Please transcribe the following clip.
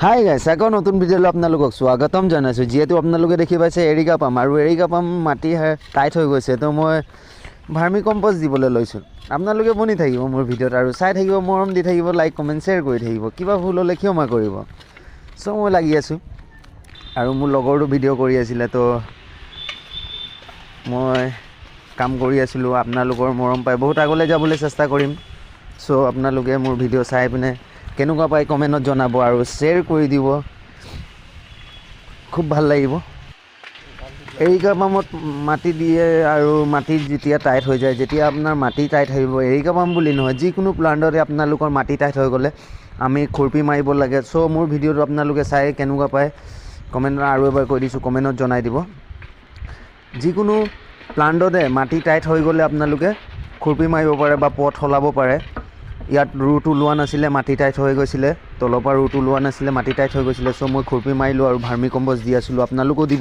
Hi guys, আকৌ নতুন ভিডিঅ'লৈ আপোনালোকক স্বাগতম জনাইছোঁ। যিহেতু আপোনালোকে দেখি পাইছে এৰিকা পাম, আৰু এৰিকা পাম মাটি টাইট হৈ গৈছে, তো মই ভাৰ্মি কম্পষ্ট দিবলৈ লৈছোঁ। আপোনালোকে বনি থাকিব মোৰ ভিডিঅ'ত আৰু চাই থাকিব, মৰম দি থাকিব, লাইক কমেণ্ট শ্বেয়াৰ কৰি থাকিব। কিবা ভুল হ'লে ক্ষমা কৰিব। চ' মই লাগি আছোঁ আৰু মোৰ লগৰটো ভিডিঅ' কৰি আছিলে, তো মই কাম কৰি আছিলোঁ। আপোনালোকৰ মৰম পাই বহুত আগলৈ যাবলৈ চেষ্টা কৰিম। চ' আপোনালোকে মোৰ ভিডিঅ' চাই পিনে কেনেকুৱা পায় কমেণ্টত জনাব আৰু শ্বেয়াৰ কৰি দিব, খুব ভাল লাগিব। এৰিকা পামত মাটি দিয়ে আৰু মাটি যেতিয়া টাইট হৈ যায়, যেতিয়া আপোনাৰ মাটি টাইট আহিব, এৰিকা পাম বুলি নহয়, যিকোনো প্লাণ্টতে আপোনালোকৰ মাটি টাইট হৈ গ'লে আমি খুৰপি মাৰিব লাগে। চ' মোৰ ভিডিঅ'টো আপোনালোকে চাই কেনেকুৱা পায় কমেণ্টত আৰু এবাৰ কৈ দিছোঁ, কমেণ্টত জনাই দিব। যিকোনো প্লাণ্টতে মাটি টাইট হৈ গ'লে আপোনালোকে খুৰপি মাৰিব পাৰে বা পথ সলাব পাৰে। ইয়াত ৰুট ওলোৱা নাছিলে, মাটি টাইট হৈ গৈছিলে, তলৰ পৰা ৰুট ওলোৱা নাছিলে, মাটি টাইট হৈ গৈছিলে। চ' মই খুৰপি মাৰিলোঁ আৰু ভাৰ্মি কম্পষ্ট দি আছিলোঁ, আপোনালোকেও দিব।